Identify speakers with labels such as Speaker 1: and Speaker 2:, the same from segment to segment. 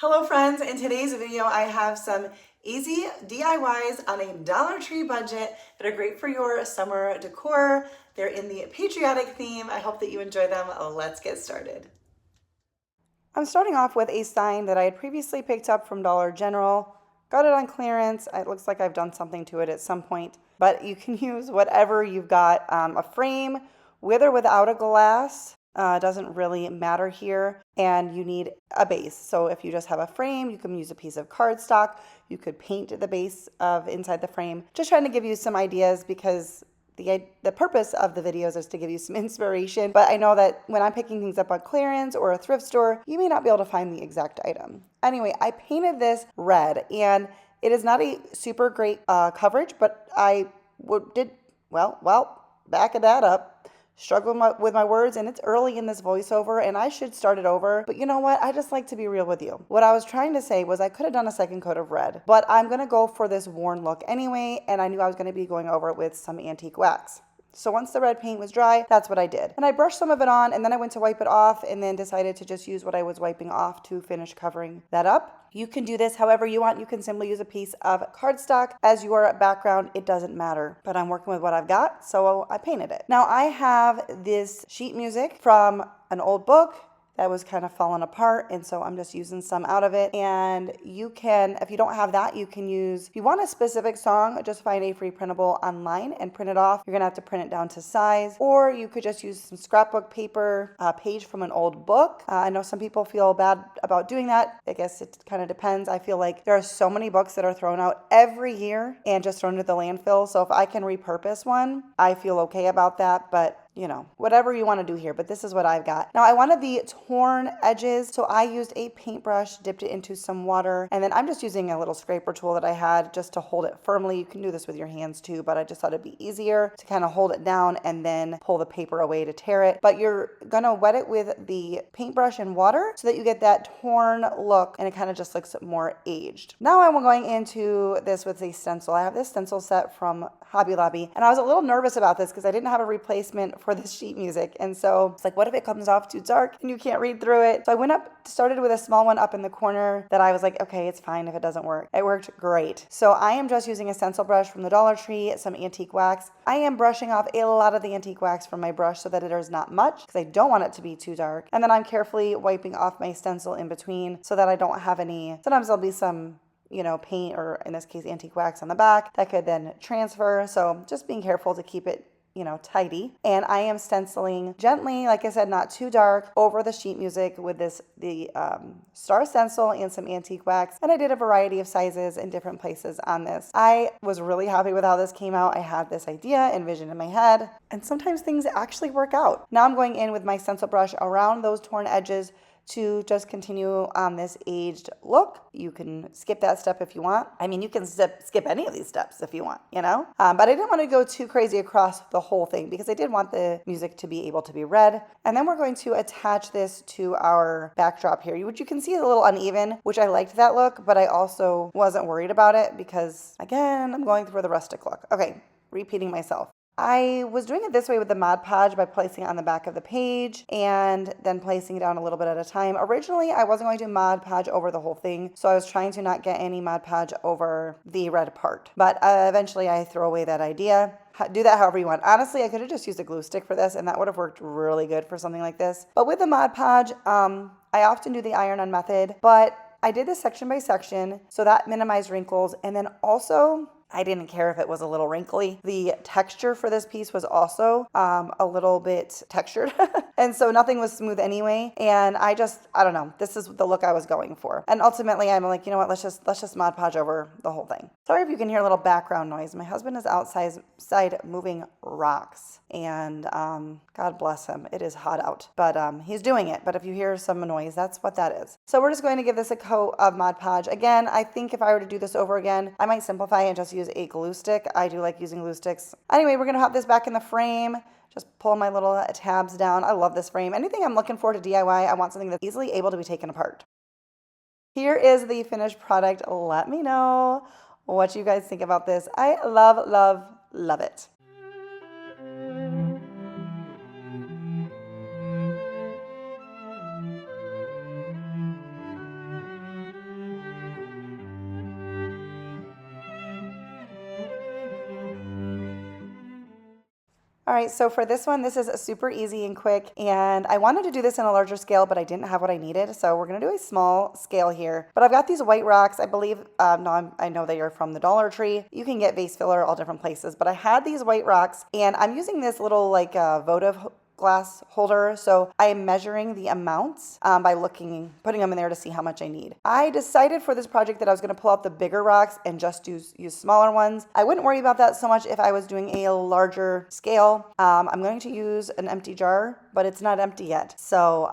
Speaker 1: Hello friends, in today's video I have some easy DIYs on a Dollar Tree budget that are great for your summer decor. They're in the patriotic theme. I hope that you enjoy them. Let's get started. I'm starting off with a sign that I had previously picked up from Dollar General. Got it on clearance. It looks like I've done something to it at some point, but you can use whatever you've got. A frame with or without a glass. Doesn't really matter here, and you need a base. So if you just have a frame, you can use a piece of cardstock. You could paint the base of inside the frame. Just trying to give you some ideas because the purpose of the videos is to give you some inspiration, but I know that when I'm picking things up on clearance or a thrift store, you may not be able to find the exact item. Anyway, I painted this red, and it is not a super great coverage, but backing that up. Struggle with my words, and it's early in this voiceover and I should start it over, but you know what, I just like to be real with you. What I was trying to say was I could have done a second coat of red, but I'm gonna go for this worn look anyway, and I knew I was gonna be going over it with some antique wax. So once the red paint was dry, that's what I did. And I brushed some of it on, and then I went to wipe it off, and then decided to just use what I was wiping off to finish covering that up. You can do this however you want. You can simply use a piece of cardstock as your background. It doesn't matter. But I'm working with what I've got, so I painted it. Now I have this sheet music from an old book that was kind of falling apart, and so I'm just using some out of it. And you can, if you don't have that, you can use, if you want a specific song, just find a free printable online and print it off. You're gonna have to print it down to size, or you could just use some scrapbook paper, a page from an old book. I know some people feel bad about doing that. I guess it kind of depends. I feel like there are so many books that are thrown out every year and just thrown to the landfill. So if I can repurpose one, I feel okay about that, but you know, whatever you want to do here, but this is what I've got. Now I wanted the torn edges, so I used a paintbrush, dipped it into some water, and then I'm just using a little scraper tool that I had just to hold it firmly. You can do this with your hands too, but I just thought it'd be easier to kind of hold it down and then pull the paper away to tear it. But you're gonna wet it with the paintbrush and water so that you get that torn look and it kind of just looks more aged. Now I'm going into this with a stencil. I have this stencil set from Hobby Lobby, and I was a little nervous about this because I didn't have a replacement for this sheet music, and so it's like, what if it comes off too dark and you can't read through it? So I started with a small one up in the corner that I was like, okay, it's fine if it doesn't work. It worked great. So I am just using a stencil brush from the Dollar Tree, some antique wax. I am brushing off a lot of the antique wax from my brush so that there's not much because I don't want it to be too dark. And then I'm carefully wiping off my stencil in between so that I don't have any, sometimes there'll be some paint, or in this case antique wax on the back that could then transfer. So just being careful to keep it tidy. And I am stenciling gently, like I said, not too dark, over the sheet music with the star stencil and some antique wax. And I did a variety of sizes in different places on this. I was really happy with how this came out. I had this idea envisioned in my head, and sometimes things actually work out. Now I'm going in with my stencil brush around those torn edges to just continue on this aged look. You can skip that step if you want. I mean, you can skip any of these steps if you want, but I didn't want to go too crazy across the whole thing because I did want the music to be able to be read. And then we're going to attach this to our backdrop here, which you can see is a little uneven, which I liked that look, but I also wasn't worried about it because, again, I'm going for the rustic look. Okay, repeating myself. I was doing it this way with the Mod Podge by placing it on the back of the page and then placing it down a little bit at a time. Originally, I wasn't going to Mod Podge over the whole thing, so I was trying to not get any Mod Podge over the red part. But eventually, I throw away that idea. Do that however you want. Honestly, I could have just used a glue stick for this, and that would have worked really good for something like this. But with the Mod Podge, I often do the iron-on method, but I did this section by section, so that minimized wrinkles, and then also, I didn't care if it was a little wrinkly. The texture for this piece was also a little bit textured. And so nothing was smooth anyway. And I don't know, this is the look I was going for. And ultimately I'm like, you know what, let's just Mod Podge over the whole thing. Sorry if you can hear a little background noise. My husband is outside moving rocks. And God bless him, it is hot out. But he's doing it. But if you hear some noise, that's what that is. So we're just going to give this a coat of Mod Podge. Again, I think if I were to do this over again, I might simplify and just use a glue stick. I do like using glue sticks. Anyway, we're gonna have this back in the frame. Just pull my little tabs down. I love this frame. Anything I'm looking for to DIY, I want something that's easily able to be taken apart. Here is the finished product. Let me know what you guys think about this. I love, love, love it. All right, so for this one, this is super easy and quick, and I wanted to do this in a larger scale, but I didn't have what I needed, so we're gonna do a small scale here. But I've got these white rocks, I believe, I know they are from the Dollar Tree. You can get vase filler all different places, but I had these white rocks, and I'm using this little like votive glass holder, so I am measuring the amounts by putting them in there to see how much I need. I decided for this project that I was going to pull out the bigger rocks and just use smaller ones. I wouldn't worry about that so much if I was doing a larger scale. I'm going to use an empty jar, but it's not empty yet, so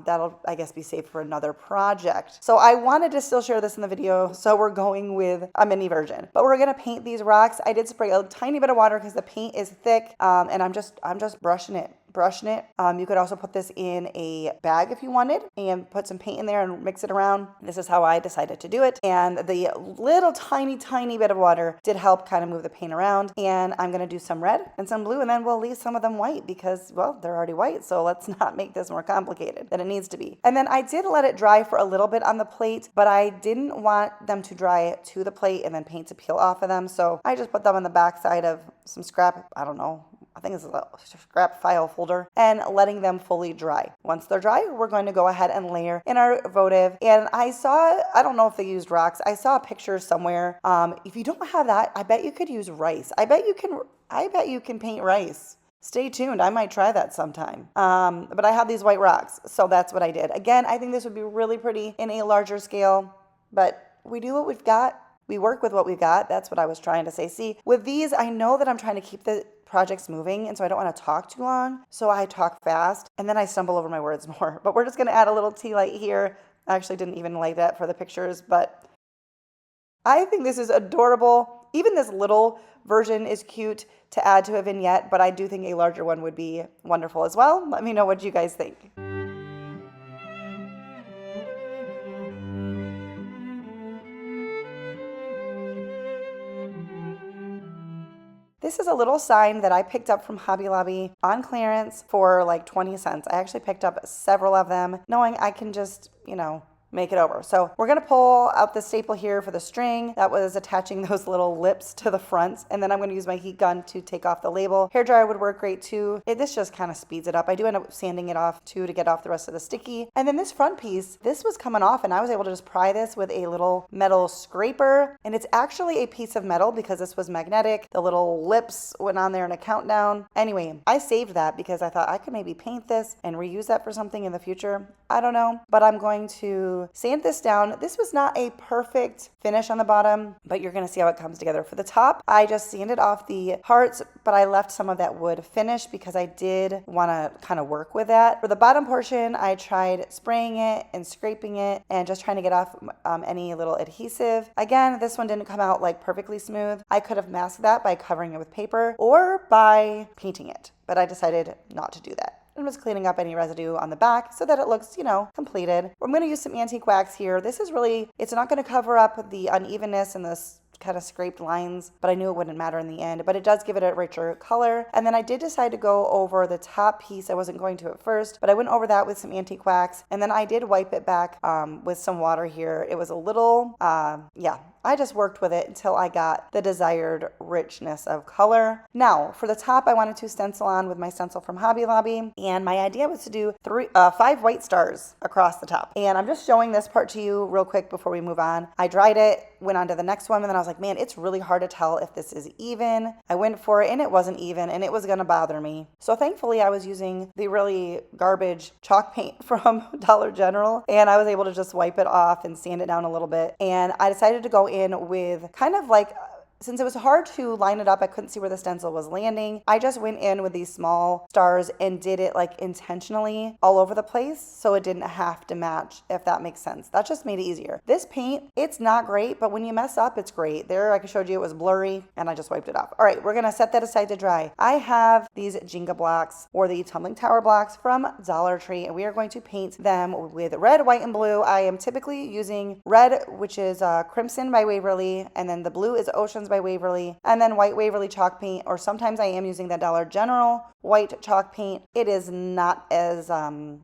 Speaker 1: that'll, I guess, be saved for another project. So I wanted to still share this in the video, so we're going with a mini version. But we're going to paint these rocks. I did spray a tiny bit of water because the paint is thick, and I'm just brushing it. You could also put this in a bag if you wanted and put some paint in there and mix it around. This is how I decided to do it. And the little tiny bit of water did help kind of move the paint around. And I'm going to do some red and some blue, and then we'll leave some of them white because, well, they're already white. So let's not make this more complicated than it needs to be. And then I did let it dry for a little bit on the plate, but I didn't want them to dry to the plate and then paint to peel off of them. So I just put them on the back side of some scrap, I don't know, I think it's a scrap file folder, and letting them fully dry. Once they're dry, we're going to go ahead and layer in our votive. And I don't know if they used rocks. I saw a picture somewhere. If you don't have that, I bet you could use rice. I bet you can paint rice. Stay tuned. I might try that sometime. But I have these white rocks, so that's what I did. Again, I think this would be really pretty in a larger scale, but we do what we've got. We work with what we've got. That's what I was trying to say. See, with these, I know that I'm trying to keep the projects moving, and so I don't want to talk too long, so I talk fast and then I stumble over my words more. But we're just going to add a little tea light here. I actually didn't even like that for the pictures, but I think this is adorable. Even this little version is cute to add to a vignette, but I do think a larger one would be wonderful as well. Let me know what you guys think. This is a little sign that I picked up from Hobby Lobby on clearance for like 20 cents. I actually picked up several of them, knowing I can just, make it over. So we're going to pull out the staple here for the string that was attaching those little lips to the front. And then I'm going to use my heat gun to take off the label. Hairdryer would work great too. This just kind of speeds it up. I do end up sanding it off too to get off the rest of the sticky. And then this front piece, this was coming off, and I was able to just pry this with a little metal scraper. And it's actually a piece of metal because this was magnetic. The little lips went on there in a countdown. Anyway, I saved that because I thought I could maybe paint this and reuse that for something in the future. I don't know, but I'm going to sand this down. This was not a perfect finish on the bottom, but you're going to see how it comes together. For the top, I just sanded off the hearts, but I left some of that wood finish because I did want to kind of work with that. For the bottom portion, I tried spraying it and scraping it and just trying to get off any little adhesive. Again, this one didn't come out like perfectly smooth. I could have masked that by covering it with paper or by painting it, but I decided not to do that. I'm just cleaning up any residue on the back so that it looks, completed. I'm going to use some antique wax here. This is really, it's not going to cover up the unevenness and this kind of scraped lines, but I knew it wouldn't matter in the end, but it does give it a richer color. And then I did decide to go over the top piece. I wasn't going to at first, but I went over that with some antique wax, and then I did wipe it back with some water here. It was a little, I just worked with it until I got the desired richness of color. Now, for the top, I wanted to stencil on with my stencil from Hobby Lobby, and my idea was to do 5 white stars across the top. And I'm just showing this part to you real quick before we move on. I dried it, went on to the next one, and then I was like, man, it's really hard to tell if this is even. I went for it, and it wasn't even, and it was gonna bother me. So thankfully, I was using the really garbage chalk paint from Dollar General, and I was able to just wipe it off and sand it down a little bit. And I decided to go in with kind of like, since it was hard to line it up, I couldn't see where the stencil was landing. I just went in with these small stars and did it like intentionally all over the place so it didn't have to match, if that makes sense. That just made it easier. This paint, it's not great, but when you mess up, it's great. There, I showed you it was blurry and I just wiped it off. All right, we're gonna set that aside to dry. I have these Jenga blocks, or the tumbling tower blocks from Dollar Tree, and we are going to paint them with red, white, and blue. I am typically using red, which is Crimson by Waverly, and then the blue is Oceans by Waverly, and then white Waverly chalk paint, or sometimes I am using that Dollar General white chalk paint. It is not as,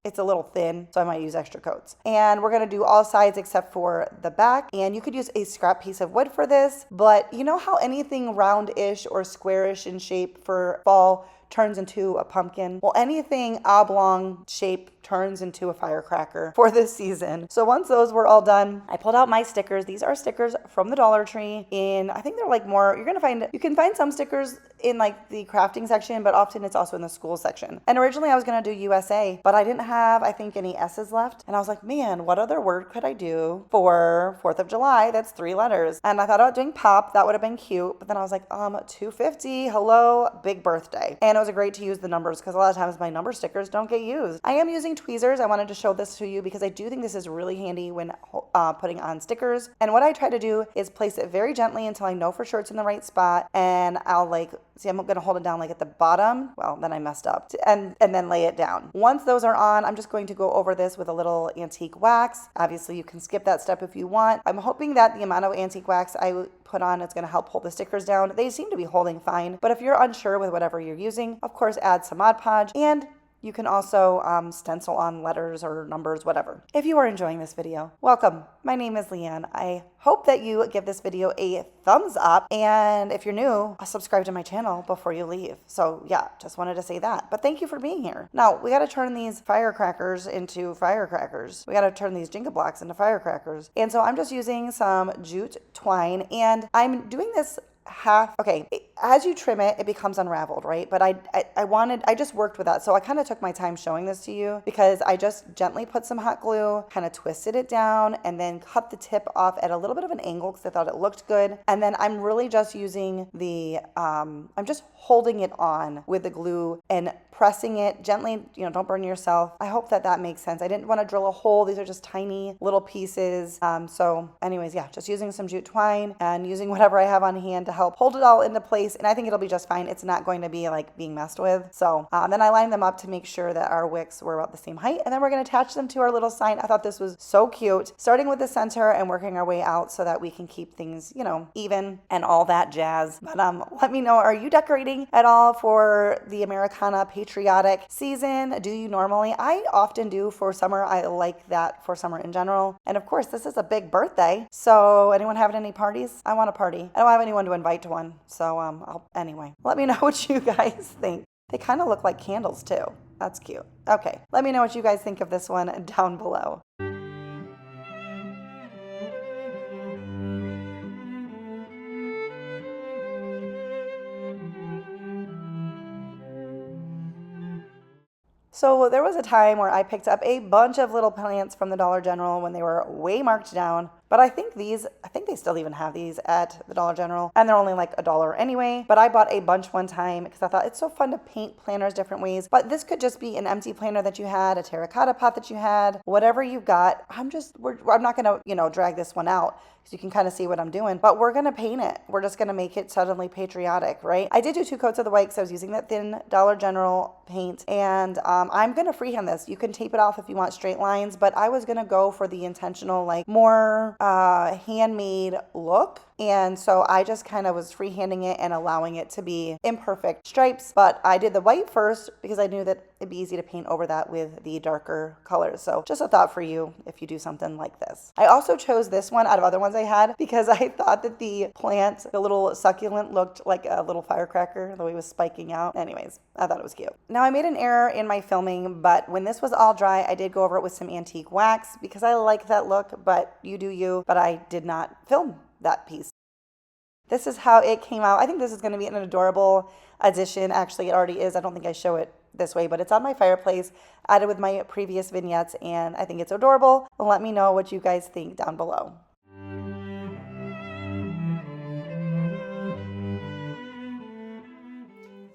Speaker 1: it's a little thin, so I might use extra coats. And we're gonna do all sides except for the back, and you could use a scrap piece of wood for this, but you know how anything round-ish or squarish in shape for fall turns into a pumpkin. Well, anything oblong shape turns into a firecracker for this season. So once those were all done, I pulled out my stickers. These are stickers from the Dollar Tree in, I think they're like more, you can find some stickers in like the crafting section, but often it's also in the school section. And originally I was gonna do USA, but I didn't have, I think, any S's left. And I was like, man, what other word could I do for 4th of July? That's 3 letters. And I thought about doing pop, that would have been cute. But then I was like, 250, hello, big birthday. And it was great to use the numbers because a lot of times my number stickers don't get used. I am using tweezers. I wanted to show this to you because I do think this is really handy when putting on stickers. And what I try to do is place it very gently until I know for sure it's in the right spot. And I'll see, I'm going to hold it down like at the bottom. Well, then I messed up. And then lay it down. Once those are on, I'm just going to go over this with a little antique wax. Obviously, you can skip that step if you want. I'm hoping that the amount of antique wax I put on is going to help hold the stickers down. They seem to be holding fine. But if you're unsure with whatever you're using, of course, add some Mod Podge. And you can also stencil on letters or numbers, whatever. If you are enjoying this video, welcome. My name is Leanne. I hope that you give this video a thumbs up. And if you're new, subscribe to my channel before you leave. So yeah, just wanted to say that. But thank you for being here. Now, we got to turn these firecrackers into firecrackers. We got to turn these Jenga blocks into firecrackers. And so I'm just using some jute twine. And I'm doing this okay, as you trim it, it becomes unraveled, right? But I just worked with that. So I kind of took my time showing this to you because I just gently put some hot glue, kind of twisted it down, and then cut the tip off at a little bit of an angle because I thought it looked good. And then I'm really just using I'm just holding it on with the glue and pressing it gently, don't burn yourself. I hope that makes sense. I didn't want to drill a hole. These are just tiny little pieces. So anyways, yeah, just using some jute twine and using whatever I have on hand to help hold it all into place. And I think it'll be just fine. It's not going to be like being messed with. So then I lined them up to make sure that our wicks were about the same height. And then we're going to attach them to our little sign. I thought this was so cute, starting with the center and working our way out so that we can keep things, even and all that jazz. But let me know, are you decorating at all for the Americana Patriotic season? Do you normally? I often do for summer. I like that for summer in general. And of course, this is a big birthday. So anyone having any parties? I want a party. I don't have anyone to invite to one. So anyway, let me know what you guys think. They kind of look like candles too. That's cute. Okay, let me know what you guys think of this one down below. So there was a time where I picked up a bunch of little plants from the Dollar General when they were way marked down. But I think they still even have these at the Dollar General, and they're only like $1 anyway. But I bought a bunch one time because I thought it's so fun to paint planters different ways. But this could just be an empty planter that you had, a terracotta pot that you had, whatever you've got. I'm not gonna, drag this one out because you can kind of see what I'm doing. But we're gonna paint it. We're just gonna make it suddenly patriotic, right? I did do 2 coats of the white because I was using that thin Dollar General paint, and I'm gonna freehand this. You can tape it off if you want straight lines, but I was gonna go for the intentional, like more handmade look. And so I just kind of was freehanding it and allowing it to be imperfect stripes. But I did the white first because I knew that it'd be easy to paint over that with the darker colors. So just a thought for you if you do something like this. I also chose this one out of other ones I had because I thought that the plant, the little succulent, looked like a little firecracker, the way it was spiking out. Anyways, I thought it was cute. Now I made an error in my filming, but when this was all dry, I did go over it with some antique wax because I like that look, but you do you. But I did not film that piece. This is how it came out. I think this is going to be an adorable addition. Actually, it already is. I don't think I show it this way, but it's on my fireplace, added with my previous vignettes, and I think it's adorable. Let me know what you guys think down below.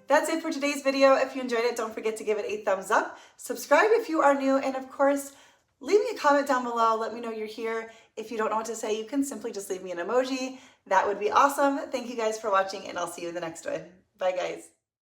Speaker 1: That's it for today's video. If you enjoyed it, don't forget to give it a thumbs up. Subscribe if you are new, and of course, leave me a comment down below. Let me know you're here. If you don't know what to say, you can simply just leave me an emoji. That would be awesome. Thank you guys for watching, and I'll see you in the next one. Bye, guys.